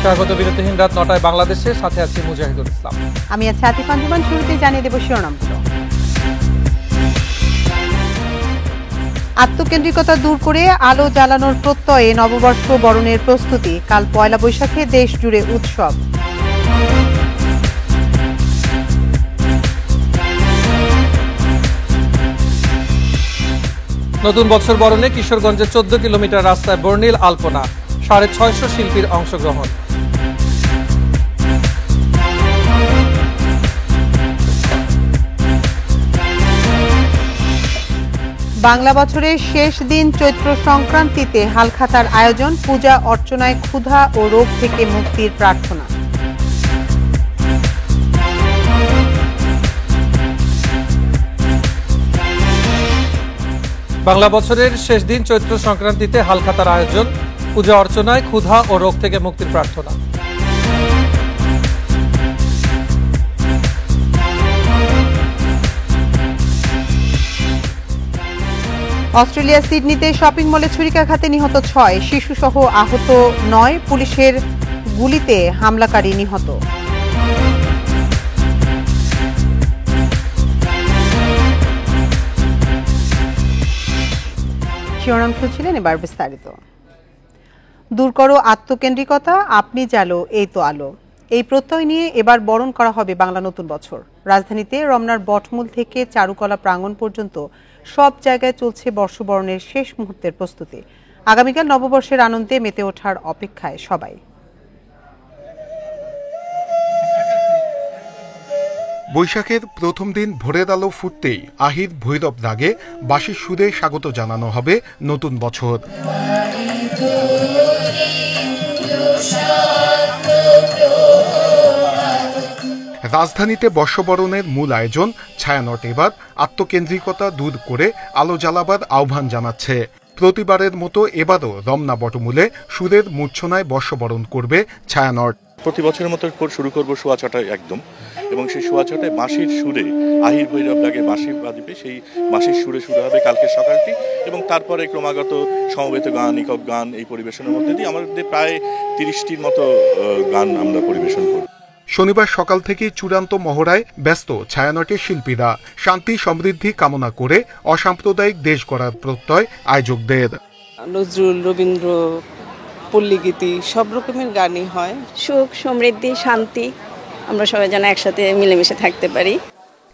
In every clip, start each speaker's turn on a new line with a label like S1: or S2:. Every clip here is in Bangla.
S1: স্বাগত বিরতিহীন রাত ৯টায় বাংলাদেশে, সাথে আছি মুজাহিদুল ইসলাম।
S2: আমি আছি আতিফ আঞ্জুমান। শুরুতেই জানিয়ে দেব শিরোনামগুলো। আত্মকেন্দ্রিকতা দূর করে আলো জ্বালানোর প্রত্যয়ে নববর্ষ বরণের প্রস্তুতি। কাল পয়লা বৈশাখে দেশ জুড়ে উৎসব।
S1: নতুন বছর বরণে কিশোরগঞ্জে 14 কিলোমিটার রাস্তায় বর্ণিল আলপনা, 650 শিল্পীর অংশগ্রহণ।
S2: বাংলা বছরের শেষ দিন চৈত্র সংক্রান্তিতে হালখাতার আয়োজন, পূজা অর্চনায় ক্ষুধা ও রোগ থেকে মুক্তির প্রার্থনা।
S1: বাংলা বছরের শেষ দিন চৈত্র সংক্রান্তিতে হালখাতার আয়োজন, পূজা অর্চনায় ক্ষুধা ও রোগ থেকে মুক্তির প্রার্থনা।
S2: অস্ট্রেলিয়া সিডনিতে শপিং মলে ছুরিকাঘাতে নিহত 6, শিশুসহ আহত 9, পুলিশের গুলিতে হামলাকারী নিহত। শিরোনাম শুনছিলেন, এবার বিস্তারিত। দূর করো আত্মকেন্দ্রিকতা, আপনি জালো এই তো আলো। এই প্রত্যয় নিয়ে এবার বরণ করা হবে বাংলা নতুন বছর। রাজধানীতে রমনার বটমূল থেকে চারুকলা প্রাঙ্গণ পর্যন্ত সব জায়গায় চলছে বর্ষবরণের শেষ মুহূর্তের প্রস্তুতি। আগামীকাল নববর্ষের আনন্দে মেতে ওঠার অপেক্ষায় সবাই।
S3: বৈশাখের প্রথম দিন ভোরের আলো ফুটতেই আহির ভৈরব রাগে বাঁশির সুরে স্বাগত জানানো হবে নতুন বছর। রাজধানীতে বর্ষবরণের মূল আয়োজন ছায়ানট এবার আত্মকেন্দ্রিকতা দূর করে আলো জ্বালাবার আহ্বান জানাচ্ছে। প্রতিবারের মতো এবারও রমনা বটমূলে সুরের মূর্ছনায় বর্ষবরণ করবে ছায়ানট।
S4: প্রতি বছরের মতো শুরু করবো শোয়াছটায় একদম, এবং সেই শোয়াছটায় বাঁশির সুরে আহির ভৈরব লাগে বাঁশি বাজবে, সেই বাঁশির সুরে শুরু হবে কালকে সকালটি, এবং তারপরে ক্রমাগত সমবেত গান, একক গান এই পরিবেশনের মধ্যে দিয়ে আমাদের প্রায় 30টির মতো গান আমরা পরিবেশন করব।
S3: শনিবার সকাল থেকে চূড়ান্ত মহড়ায় ব্যস্ত ছায়ানটের শিল্পীরা, শান্তি সমৃদ্ধি কামনা করে অসাম্প্রদায়িক দেশ গড়ার প্রত্যয় আয়োজকদের।
S5: নজরুল, রবীন্দ্র, পল্লীগীতি সব রকমের গানই হয়।
S6: সুখ, সমৃদ্ধি, শান্তি, আমরা সবাই যেন একসাথে মিলেমিশে থাকতে পারি।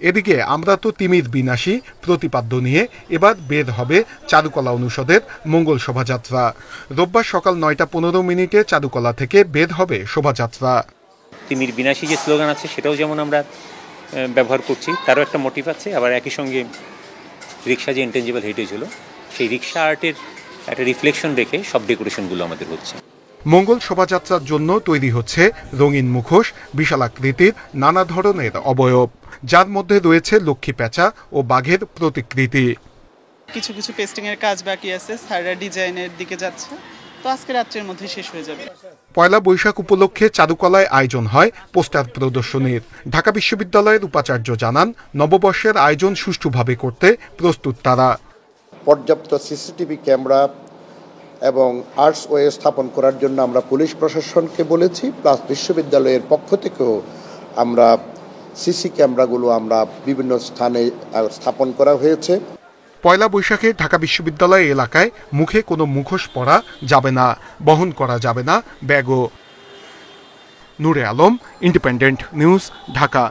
S3: এদিকে আমরা তো তিমির বিনাশী প্রতিপাদ্য নিয়ে এবার বের হবে চারুকলা অনুষদের মঙ্গল শোভাযাত্রা। রোববার সকাল 9:15 চারুকলা থেকে বের হবে শোভাযাত্রা।
S7: তিমির বিনাশী যে স্লোগান আছে সেটাও যেমন আমরা ব্যবহার করছি, তারও একটা মোটিভ আছে। আবার একই সঙ্গে রিক্সা যে ইন্টেঞ্জিবল হেরিটেজ হলো, সেই রিক্সা আর্টের একটা রিফ্লেকশন রেখে সব ডেকোরেশনগুলো আমাদের হচ্ছে।
S3: মঙ্গল শোভাযাত্রার জন্য তৈরি হচ্ছে রঙিন মুখোশ, বিশালাকৃতির নানা ধরনের অবয়ব, যার মধ্যে রয়েছে লক্ষ্মী পেঁচা ও বাঘের প্রতিকৃতি।
S5: কিছু কিছু পেস্টিং এর কাজ বাকি আছে, স্যাররা ডিজাইনের দিকে যাচ্ছে, তো আজকে রাত্রের মধ্যে শেষ হয়ে যাবে।
S3: পয়লা বৈশাখ উপলক্ষে চারুকলায় আয়োজন হয় পোস্টার প্রদর্শনীর। ঢাকা বিশ্ববিদ্যালয়ের উপাচার্য জানান, নববর্ষের আয়োজন সুষ্ঠুভাবে করতে প্রস্তুত তারা।
S8: পর্যাপ্ত সিসিটিভি ক্যামেরা এবং আর্টস ওয়ে স্থাপন করার জন্য আমরা পুলিশ প্রশাসনকে বলেছি, প্লাস বিশ্ববিদ্যালয়ের পক্ষ থেকেও আমরা সিসি ক্যামেরাগুলো আমরা বিভিন্ন স্থানে স্থাপন করা হয়েছে।
S3: পয়লা বৈশাখে ঢাকা বিশ্ববিদ্যালয় এলাকায় মুখে কোনো মুখোশ পরা যাবে না, বহন করা যাবে না ব্যাগও। নূরে আলম, ইন্ডিপেন্ডেন্ট নিউজ, ঢাকা।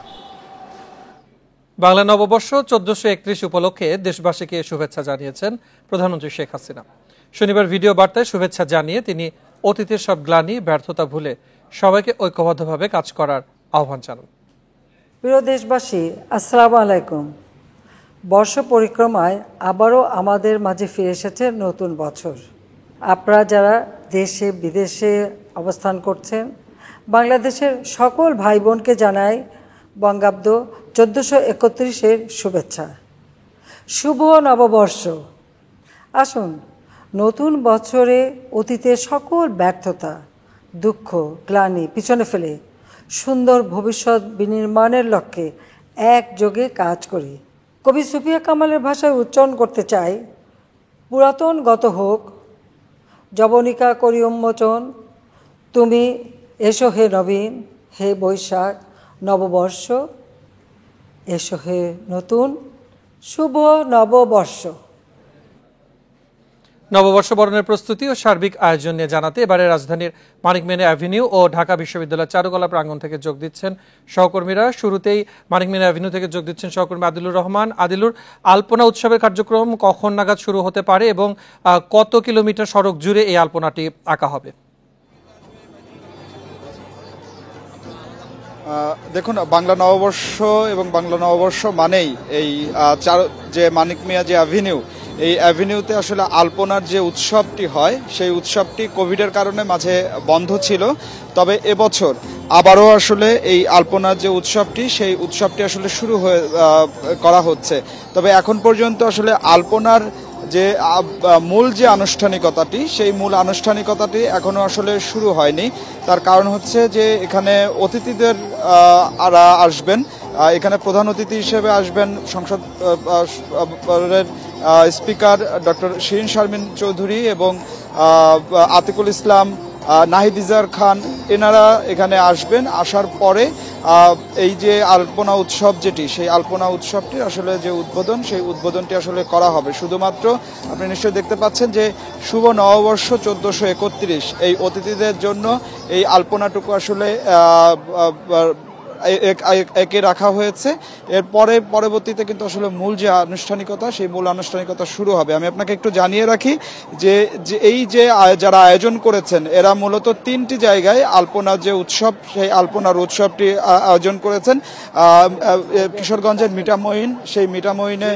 S1: বাংলা নববর্ষ 1431 উপলক্ষে দেশবাসীকে শুভেচ্ছা জানিয়েছেন প্রধানমন্ত্রী শেখ হাসিনা। শনিবার ভিডিও বার্তায় শুভেচ্ছা জানিয়ে তিনি অতীতের সব গ্লানি, ব্যর্থতা ভুলে সবাইকে ঐক্যবদ্ধভাবে কাজ করার আহ্বান জানান।
S9: প্রিয় দেশবাসী, আসসালামু আলাইকুম। বর্ষ পরিক্রমায় আবারও আমাদের মাঝে ফিরে এসেছে নতুন বছর। আপনারা যারা দেশে বিদেশে অবস্থান করছেন, বাংলাদেশের সকল ভাই বোনকে জানাই বঙ্গাব্দ 1431-এর শুভেচ্ছা। শুভ নববর্ষ। আসুন নতুন বছরে অতীতের সকল ব্যর্থতা, দুঃখ, গ্লানি পিছনে ফেলে সুন্দর ভবিষ্যৎ বিনির্মাণের লক্ষ্যে একযোগে কাজ করি। কবি সুফিয়া কামালের ভাষায় উচ্চারণ করতে চাই, পুরাতন গত হোক, যবনিকা করি উন্মোচন, তুমি এসো হে নবীন, হে বৈশাখ নববর্ষ, এসো হে নতুন শুভ নববর্ষ।
S1: নববর্ষ বরণের প্রস্তুতি ও সার্বিক আয়োজন নিয়ে জানাতে এবারে রাজধানীর মানিক মেনে অ্যাভিনিউ ও ঢাকা বিশ্ববিদ্যালয়ের চারুকলা প্রাঙ্গণ থেকে যোগ দিচ্ছেন সহকর্মীরা। শুরুতেই মানিক মেনে অ্যাভিনিউ থেকে যোগ দিচ্ছেন সহকর্মী আদিলুর রহমান। আদিলুর, আলপনা উৎসবের কার্যক্রম কখন নাগাদ শুরু হতে পারে এবং কত কিলোমিটার সড়ক জুড়ে এই আলপনাটি আঁকা হবে?
S10: দেখুন, বাংলা নববর্ষ এবং বাংলা নববর্ষ মানেই এই যে মানিক মিয়া যে অ্যাভিনিউ, এই অ্যাভিনিউতে আসলে আলপনার যে উৎসবটি হয় সেই উৎসবটি কোভিডের কারণে মাঝে বন্ধ ছিল। তবে এবছর আবারও আসলে এই আলপনার যে উৎসবটি সেই উৎসবটি আসলে শুরু করা হচ্ছে। তবে এখন পর্যন্ত আসলে আলপনার যে মূল যে আনুষ্ঠানিকতাটি সেই মূল আনুষ্ঠানিকতাটি এখনো আসলে শুরু হয়নি। তার কারণ হচ্ছে যে এখানে অতিথিদের আসবেন, এখানে প্রধান অতিথি হিসেবে আসবেন সংসদের স্পিকার ডক্টর শিরিন শারমিন চৌধুরী এবং আতিকুল ইসলাম, নাহিদ ইজার খান, এনারা এখানে আসবেন। আসার পরে এই যে আলপনা উৎসব যেটি, সেই আলপনা উৎসবটির আসলে যে উদ্বোধন, সেই উদ্বোধনটি আসলে করা হবে। শুধুমাত্র আপনি নিশ্চয়ই দেখতে পাচ্ছেন যে শুভ নববর্ষ 1431 এই অতিথিদের জন্য এই আলপনাটুকু আসলে একে রাখা হয়েছে। এরপরে পরবর্তীতে কিন্তু আসলে মূল যে আনুষ্ঠানিকতা, সেই মূল আনুষ্ঠানিকতা শুরু হবে। আমি আপনাকে একটু জানিয়ে রাখি যে এই যে যারা আয়োজন করেছেন এরা মূলত 3টি জায়গায় আলপনার যে উৎসব, সেই আলপনার উৎসবটি আয়োজন করেছেন। কিশোরগঞ্জের মিঠামইন, সেই মিঠামইনে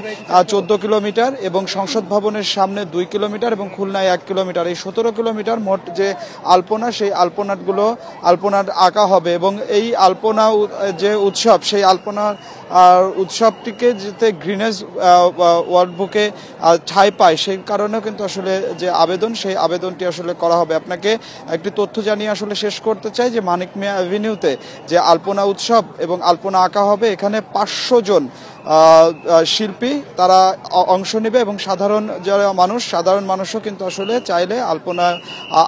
S10: 14 কিলোমিটার এবং সংসদ ভবনের সামনে 2 কিলোমিটার এবং খুলনায় 1 কিলোমিটার, এই 17 কিলোমিটার মোট যে আলপনা, সেই আলপনার আঁকা হবে। এবং এই আলপনা যে উৎসব, সেই আলপনা উৎসবটিকে যাতে গ্রিনেস ওয়ার্ল্ড বুকে ঠাঁই পায় সেই কারণেও কিন্তু আসলে যে আবেদন, সেই আবেদনটি আসলে করা হবে। আপনাকে একটি তথ্য জানিয়ে আসলে শেষ করতে চাই যে মানিক মিয়া অ্যাভিনিউতে যে আলপনা উৎসব এবং আলপনা আঁকা হবে, এখানে 500 জন শিল্পী তারা অংশ নেবে এবং সাধারণ মানুষও কিন্তু আসলে চাইলে আলপনা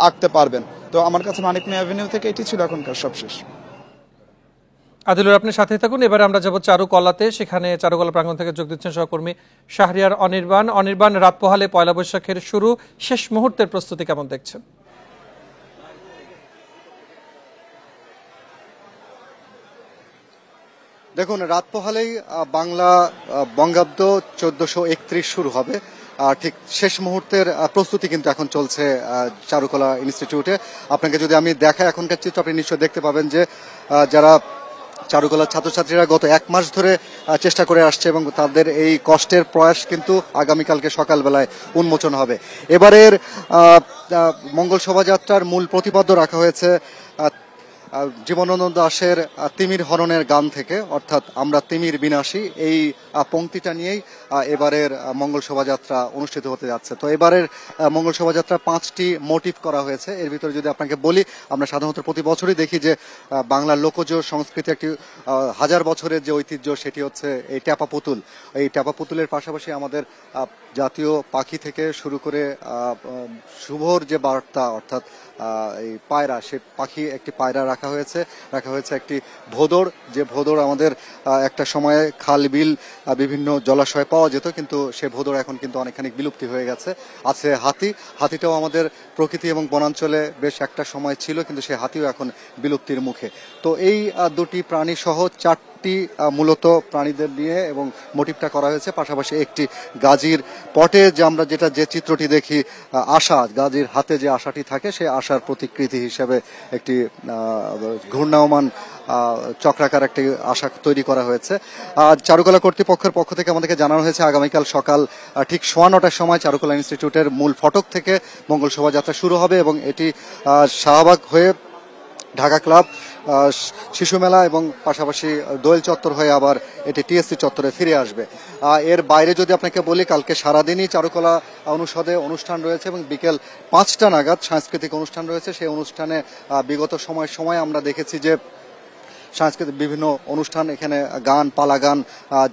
S10: আঁকতে পারবেন। তো আমার কাছে মানিক মিয়া অ্যাভিনিউ থেকে এটি ছিল এখনকার সবশেষ।
S1: আদিলুর, আপনি সাথে থাকুন। এবারে আমরা যাব চারুকলাতে। সেখানে চারুকলা প্রাঙ্গণ থেকে যোগ দিচ্ছেন সহকর্মী শাহরিয়ার অনির্বাণ। রাত পোহালে পয়লা বৈশাখের শুরু, শেষ মুহূর্তের প্রস্তুতি কেমন দেখছেন?
S11: দেখুন, রাত পোহালেই বাংলা বঙ্গাব্দ 1431 শুরু হবে। ঠিক শেষ মুহূর্তের প্রস্তুতি কিন্তু এখন চলছে চারুকলা ইনস্টিটিউটে। আপনাকে যদি আমি দেখাই এখনকার চিত্র, আপনি নিশ্চয়ই দেখতে পাবেন যে যারা চারুকলার ছাত্রছাত্রীরা গত 1 মাস ধরে চেষ্টা করে আসছে এবং তাদের এই কষ্টের প্রয়াস কিন্তু আগামীকালকে সকালবেলায় উন্মোচন হবে। এবারের মঙ্গল শোভাযাত্রার মূল প্রতিপাদ্য রাখা হয়েছে জীবনানন্দ দাশের তিমির হরণের গান থেকে, অর্থাৎ আমরা তিমির বিনাশী, এই পংক্তিটা নিয়েই এবারের মঙ্গল শোভাযাত্রা অনুষ্ঠিত হতে যাচ্ছে। তো এবারের মঙ্গল শোভাযাত্রা 5টি মোটিভ করা হয়েছে। এর ভিতরে যদি আপনাকে বলি, আমরা সাধারণত প্রতি বছরই দেখি যে বাংলার লোকজ সংস্কৃতি একটি 1000 বছরের যে ঐতিহ্য, সেটি হচ্ছে এই ট্যাপা পুতুল। এই ট্যাপা পুতুলের পাশাপাশি আমাদের জাতীয় পাখি থেকে শুরু করে শুভর যে বার্তা, অর্থাৎ এই পায়রা, সে পাখি একটি পায়রা রাখা হয়েছে একটি ভোদর, যে ভোদর আমাদের একটা সময়ে খাল বিল বিভিন্ন জলাশয়ে পাওয়া যেত, কিন্তু সে ভোদর এখন কিন্তু অনেকখানি বিলুপ্তি হয়ে গেছে। আছে হাতিটাও আমাদের প্রকৃতি এবং বনাঞ্চলে বেশ একটা সময় ছিল, কিন্তু সে হাতিও এখন বিলুপ্তির মুখে। তো এই 2টি প্রাণী সহ 4টি মূলত প্রাণীদের নিয়ে এবং মোটিভটা করা হয়েছে। পাশাপাশি একটি গাজীর পটে যে আমরা যে চিত্রটি দেখি, আশা, গাজীর হাতে যে আশাটি থাকে, সেই আশার প্রতিকৃতি হিসেবে একটি ঘূর্ণায়মান চক্রাকার একটি আশা তৈরি করা হয়েছে। চারুকলা কর্তৃপক্ষের পক্ষ থেকে আমাদেরকে জানানো হয়েছে আগামীকাল সকাল ঠিক 9:15টার সময় চারুকলা ইনস্টিটিউটের মূল ফটক থেকে মঙ্গল শোভাযাত্রা শুরু হবে এবং এটি শাহবাগ হয়ে ঢাকা ক্লাব, শিশু মেলা এবং পাশাপাশি দোয়েল চত্বর হয়ে আবার এটি টিএসসি চত্বরে ফিরে আসবে। এর বাইরে যদি আপনাকে বলি, কালকে সারাদিনই চারুকলা অনুষদে অনুষ্ঠান রয়েছে এবং বিকেল 5টা নাগাদ সাংস্কৃতিক অনুষ্ঠান রয়েছে। সেই অনুষ্ঠানে বিগত সময় আমরা দেখেছি যে সাংস্কৃতিক বিভিন্ন অনুষ্ঠান, এখানে গান, পালা গান,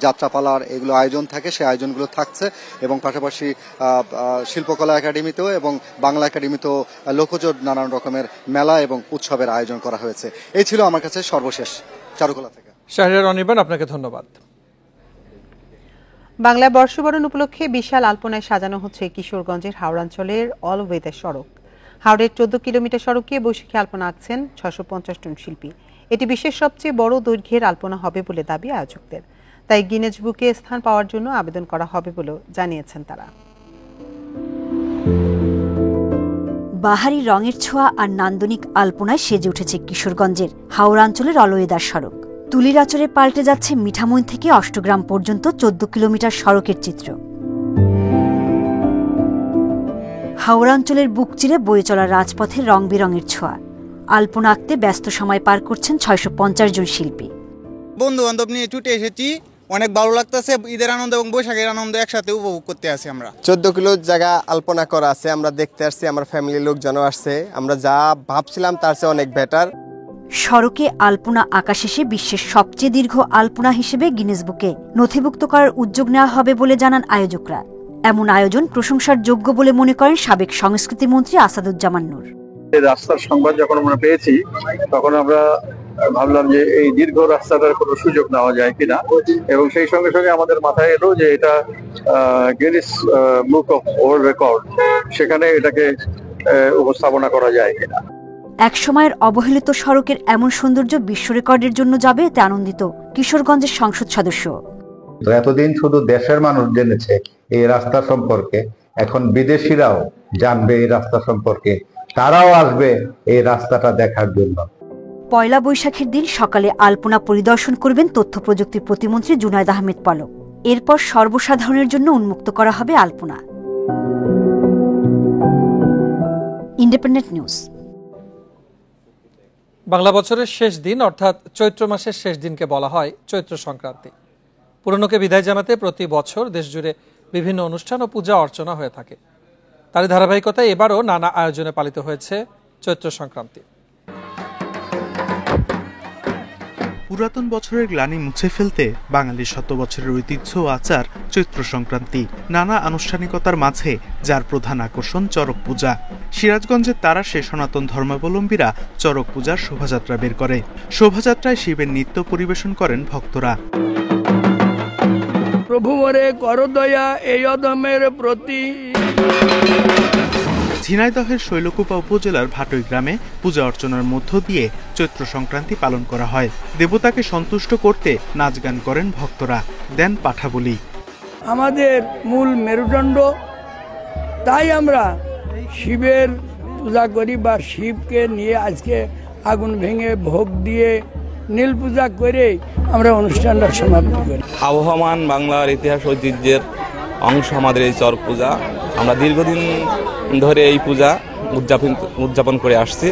S11: যাত্রাপালার এগুলো আয়োজন থাকে, সেই আয়োজনগুলো থাকছে এবং পাশাপাশি শিল্পকলা একাডেমিতেও এবং বাংলা একাডেমিতেও লোকজ নানান রকমের মেলা এবং উৎসবের আয়োজন করা হয়েছে। এই ছিল আমার কাছে সর্বশেষ চারুকলা থেকে।
S1: শাহরিয়ার অনির্বাণ, আপনাকে ধন্যবাদ।
S2: বাংলায় বর্ষবরণ উপলক্ষে বিশাল আলপনায় সাজানো হচ্ছে কিশোরগঞ্জের হাওড়াঞ্চলের অল ওয়েদার সড়ক। হাওড়ের 14 কিলোমিটার সড়কে বৈশাখী আলপনা আঁকছেন 650 জন শিল্পী। এটি বিশ্বের সবচেয়ে বড় দৈর্ঘ্যের আলপনা হবে বলে দাবি আয়োজকদের। তাই গিনেজ বুকে স্থান পাওয়ার জন্য আবেদন করা হবে বলেও জানিয়েছেন তারা।
S12: বাহারি রঙের ছোঁয়া আর নান্দনিক আলপনায় সেজে উঠেছে কিশোরগঞ্জের হাওড়াঞ্চলের অল ওয়েদার সড়ক। তুলির আঁচড়ে পাল্টে যাচ্ছে মিঠামইন থেকে অষ্টগ্রাম পর্যন্ত 14 কিলোমিটার সড়কের চিত্র। হাওড়াঞ্চলের বুক চিরে বয়ে চলা রাজপথে রং বেরঙের ছোঁয়া। আলপনা আঁকতে ব্যস্ত সময় পার করছেন 650 জন শিল্পী।
S13: বন্ধু বান্ধব নিয়ে ছুটে এসেছি, অনেক ভালো লাগতেছে। ঈদের আনন্দ এবং বৈশাখের আনন্দ একসাথে উপভোগ করতে আসি। আমরা
S14: 14 কিলো জায়গা আলপনা করা আছে, আমরা দেখতে আসছি, আমার ফ্যামিলির লোকজনও আসছে। আমরা যা ভাবছিলাম তার চেয়ে অনেক বেটার।
S12: সড়কে আলপনা আঁকা শেষে বিশ্বের সবচেয়ে দীর্ঘ আলপনা হিসেবে গিনেস বুকে নথিভুক্ত করার উদ্যোগ নেওয়া হবে বলে জানান আয়োজকরা। এমন আয়োজন প্রশংসার যোগ্য বলে মনে করেন সাবেক সংস্কৃতি মন্ত্রী আসাদুজ্জামান নূর।
S15: রাস্তার সংবাদ যখন আমরা পেয়েছি তখন আমরা ভাবলাম যে এই দীর্ঘ রাস্তাটার কোনো সুযোগ নেওয়া যায় কিনা, এবং সেই সঙ্গে সঙ্গে আমাদের মাথায় এলো যে এটা Guinness book of world record, সেখানে এটাকে উপস্থাপনা করা যায় কিনা।
S12: এক সময়ের অবহেলিত সড়কের এমন সৌন্দর্য বিশ্ব রেকর্ডের জন্য যাবে এতে আনন্দিত কিশোরগঞ্জের সংসদ সদস্য।
S16: এতদিন শুধু দেশের মানুষ জেনেছে এই রাস্তা সম্পর্কে, এখন বিদেশিরাও জানবে এই রাস্তা সম্পর্কে, তারাও আসবে এই রাস্তাটা দেখার জন্য।
S12: পয়লা বৈশাখের দিন সকালে আলপনা পরিদর্শন করবেন তথ্য প্রযুক্তি প্রতিমন্ত্রী জুনায়েদ আহমেদ পলক। এরপর সর্বসাধারণের জন্য উন্মুক্ত করা হবে আলপনা। Independent news.
S1: বাংলা বছরের শেষ দিন অর্থাৎ চৈত্র মাসের শেষ দিনকে বলা হয় চৈত্র সংক্রান্তি। পুরনোকে বিদায় জানাতে প্রতি বছর দেশজুড়ে বিভিন্ন অনুষ্ঠান ও পূজা অর্চনা হয়ে থাকে। তার ধারাবাহিকতায় এবারও নানা আয়োজনে পালিত হয়েছে চৈত্র সংক্রান্তি।
S17: পুরাতন বছরের গ্লানি মুছে ফেলতে বাঙালির শত বছরের ঐতিহ্য ও আচার চৈত্র সংক্রান্তি। নানা আনুষ্ঠানিকতার মাঝে যার প্রধান আকর্ষণ চড়ক পূজা। সিরাজগঞ্জের তারাশে সনাতন ধর্মাবলম্বীরা চড়ক পূজার শোভাযাত্রা বের করে। শোভাযাত্রায় শিবের নৃত্য পরিবেশন করেন ভক্তরা।
S18: প্রভু মরে কর দয়া এই অধমের প্রতি।
S17: ঝিনাইদহের শৈলকুপা উপজেলার ভাটই গ্রামে পূজা অর্চনার মধ্য দিয়ে চৈত্র সংক্রান্তি পালন করা হয়। দেবতাকে সন্তুষ্ট করতে নাচ গান করেন ভক্তরা, দেন পাঠা বলি।
S18: আমাদের মূল মেরুদণ্ড, তাই আমরা শিবের পূজা করি বা শিবকে নিয়ে আজকে আগুন ভেঙে ভোগ দিয়ে নীল পূজা করে আমরা অনুষ্ঠানটা সমাপ্ত করি।
S19: আবহমান বাংলার ইতিহাস ঐতিহ্যের অংশ আমাদের এই চড়ক পূজা। আমরা দীর্ঘদিন ধরে এই পূজা উদযাপন করে আসছি।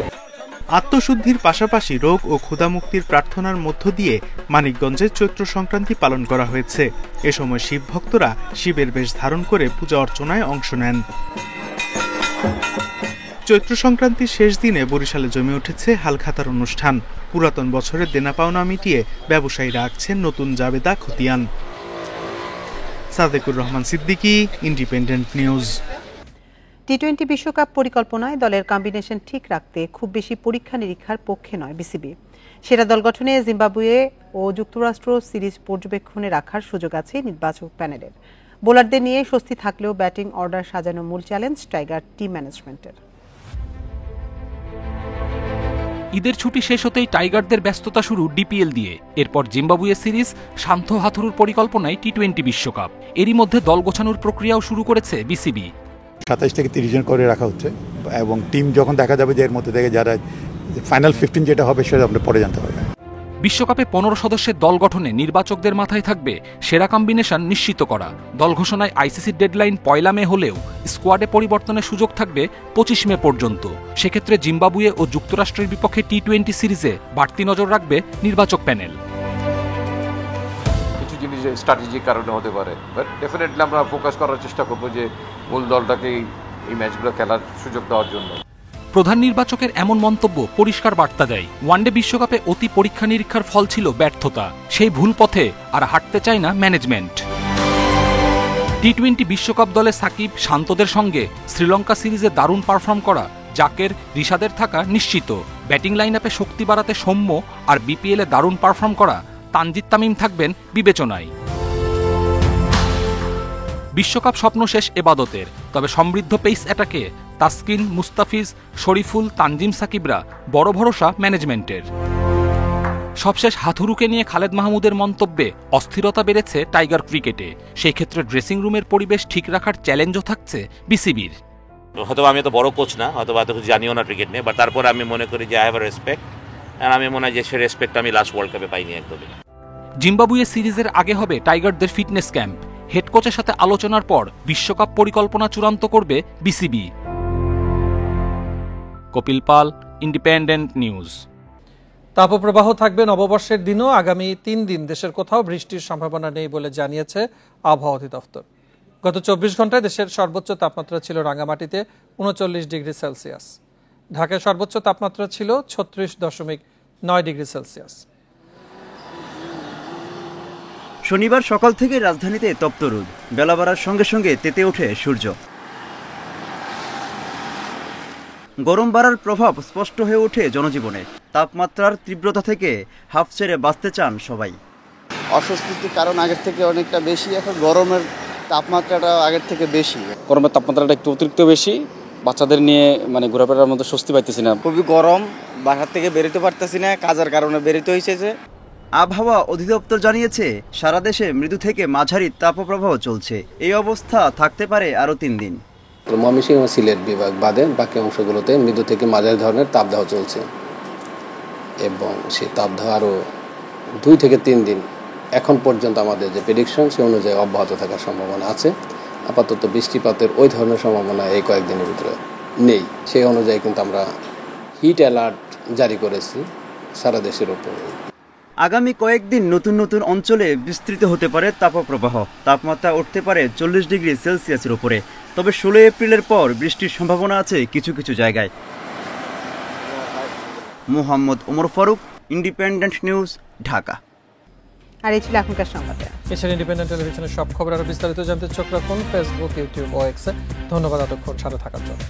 S17: আত্মশুদ্ধির পাশাপাশি রোগ ও ক্ষুধামুক্তির প্রার্থনার মধ্য দিয়ে মানিকগঞ্জে চৈত্র সংক্রান্তি পালন করা হয়েছে। এ সময় শিব ভক্তরা শিবের বেশ ধারণ করে পূজা অর্চনায় অংশ নেন। চৈত্র সংক্রান্তির শেষ দিনে বরিশালে জমে উঠেছে হালখাতার অনুষ্ঠান। পুরাতন বছরের দেনা পাওনা মিটিয়ে ব্যবসায়ীরা আঁকছেন নতুন জাবেদা খতিয়ান। Sadequr Rahman Siddiqui, independent news.
S2: টি-20 বিশ্বকাপ পরিকল্পনায় দলের কম্বিনেশন ঠিক রাখতে খুব বেশি পরীক্ষা নিরীক্ষার পক্ষে নয় বিসিবি। সেরা দল গঠনে জিম্বাবুয়ে ও যুক্তরাষ্ট্র সিরিজ পর্যবেক্ষণে রাখার সুযোগ আছে নির্বাচক প্যানেলের। বোলারদের নিয়ে স্বস্তি থাকলেও ব্যাটিং অর্ডার সাজানো মূল চ্যালেঞ্জ টাইগার টিম ম্যানেজমেন্টের।
S20: ঈদের ছুটি শেষ হতেই টাইগারদের ব্যস্ততা শুরু ডিপিএল দিয়ে। এরপর জিম্বাবুয়ে সিরিজ, শান্ত হাথুরুর পরিকল্পনায় টি-20 বিশ্বকাপ। এরই মধ্যে দল গোছানোর প্রক্রিয়াও শুরু করেছে বিসিবি।
S21: 27 থেকে 30 জন করে রাখা হচ্ছে এবং টিম যখন দেখা যাবে যে এর মধ্যে থেকে যারা ফাইনাল 15 যেটা হবে সেটা আমরা পরে জানতে পারবে।
S20: বিশ্বকাপে 15 সদস্যের দল গঠনে নির্বাচকদের মাথায় থাকবে সেরা কম্বিনেশন নিশ্চিত করা। দল ঘোষণায় আইসিসির ডেডলাইন 1 মে হলেও স্কোয়াডে পরিবর্তনের সুযোগ থাকবে 25 মে পর্যন্ত। সেক্ষেত্রে জিম্বাবুয়ে ও যুক্তরাষ্ট্রের বিপক্ষে টি-20 সিরিজে বাড়তি নজর রাখবে নির্বাচক প্যানেল।
S22: কিছু জিনিস স্ট্র্যাটেজিক কারণে হতে পারে, বাট ডেফিনেটলি আমরা ফোকাস করার চেষ্টা করবো যে মূল দলটাকে এই ম্যাচগুলো খেলার সুযোগ দেওয়ার জন্য।
S20: প্রধান নির্বাচকের এমন মন্তব্য পরিষ্কার বার্তা দেয়, ওয়ানডে বিশ্বকাপে অতি পরীক্ষা নিরীক্ষার ফল ছিল ব্যর্থতা। সেই ভুল পথে আর হাঁটতে চায় না ম্যানেজমেন্ট। টি-20 বিশ্বকাপ দলে সাকিব, শান্তদের সঙ্গে শ্রীলঙ্কা সিরিজে দারুণ পারফর্ম করা জাকের, রিশাদের থাকা নিশ্চিত। ব্যাটিং লাইন আপে শক্তি বাড়াতে সৌম্য আর বিপিএলে দারুণ পারফর্ম করা তানজিদ তামিম থাকবেন বিবেচনায়। বিশ্বকাপ স্বপ্ন শেষ এবাদতের, তবে সমৃদ্ধ পেস অ্যাটাকে তাসকিন, মুস্তাফিজ, শরীফুল, তানজিম সাকিবরা বড় ভরসা ম্যানেজমেন্টের। সবশেষ হাথুরুকে নিয়ে খালেদ মাহমুদের মন্তব্যে অস্থিরতা বেড়েছে টাইগার ক্রিকেটে। সেই ক্ষেত্রে ড্রেসিং রুমের পরিবেশ ঠিক রাখার চ্যালেঞ্জও থাকছে বিসিবির।
S4: হয়তো আমি তো বড় কোচ না, হয়তো এত কিছু জানিও না ক্রিকেট নিয়ে, বাট তারপর আমি মনে করি যে আই হ্যাভ আ রেসপেক্ট, আর আমি মনে হয় যে সে রেসপেক্ট আমি লাস্ট ওয়ার্ল্ড কাপে পাইনি একদমই।
S20: জিম্বাবুয়ে সিরিজের আগে হবে টাইগারদের ফিটনেস ক্যাম্প। হেড কোচের সাথে আলোচনার পর বিশ্বকাপ পরিকল্পনা চূড়ান্ত করবে বিসিবি। কপিল পাল, ইন্ডিপেন্ডেন্ট নিউজ।
S1: তাপপ্রবাহ থাকবে নববর্ষের দিনও। আগামী 3 দিন দেশের কোথাও বৃষ্টির সম্ভাবনা নেই বলে জানিয়েছে আবহাওয়া অধিদপ্তর। গত 24 ঘন্টায় দেশের সর্বোচ্চ তাপমাত্রা ছিল রাঙ্গামাটিতে 39 ডিগ্রি সেলসিয়াস। ঢাকায় সর্বোচ্চ তাপমাত্রা ছিল 36.9 ডিগ্রি সেলসিয়াস।
S6: শনিবার সকাল থেকে রাজধানীতে তপ্ত রোদ, বেলা বাড়ার সঙ্গে সঙ্গে তেতে ওঠে সূর্য। গরম বাড়ার প্রভাব স্পষ্ট হয়ে ওঠে জনজীবনে। তাপমাত্রার তীব্রতা থেকে হাফ ছেড়ে বাঁচতে চান সবাই।
S23: অস্বস্তির কারণ আগের থেকে অনেকটা বেশি, এখন গরমের তাপমাত্রাটা আগের থেকে বেশি।
S24: গরমের তাপমাত্রাটা একটু অতিরিক্ত বেশি, বাচ্চাদের নিয়ে ঘোরাফেরার মধ্যে স্বস্তি পাইতেছি না।
S23: খুবই গরম, বাসার থেকে বেরোতে পারতেছি না, কাজের কারণে বেরোতে হয়েছে।
S6: আবহাওয়া অধিদপ্তর জানিয়েছে সারা দেশে মৃদু থেকে মাঝারি তাপপ্রবাহ চলছে। এই অবস্থা থাকতে পারে আরও 3 দিন।
S25: ময়মনসিংহ ও সিলেট বিভাগ বাদে বাকি অংশগুলোতে মৃদু থেকে মাঝারি ধরনের তাপদাহ চলছে এবং সেই তাপদাহ আরও 2 থেকে 3 দিন এখন পর্যন্ত আমাদের যে প্রেডিকশন সে অনুযায়ী অব্যাহত থাকার সম্ভাবনা আছে। আপাতত বৃষ্টিপাতের ওই ধরনের সম্ভাবনা এই কয়েকদিনের ভিতরে নেই। সেই অনুযায়ী কিন্তু আমরা হিট অ্যালার্ট জারি করেছি সারা দেশের উপর।
S6: আগামী কয়েকদিন নতুন নতুন অঞ্চলে বিস্তৃত হতে পারে তাপপ্রবাহ। তাপমাত্রা উঠতে পারে 40 ডিগ্রি সেলসিয়াসের উপরে। তবে 16 এপ্রিলের পর বৃষ্টির সম্ভাবনা আছে কিছু কিছু জায়গায়। Mohammad Omar Faruk, independent news, Dhaka.
S2: আর এই ছিল এখনকার সংবাদ।
S1: এছাড়া ইন্ডিপেন্ডেন্ট টেলিভিশনের সব খবর আরো বিস্তারিত জানতে চোখ রাখুন ফেসবুক, ইউটিউব ও এক্সে। ধন্যবাদ এতক্ষণ সাথে থাকার জন্য।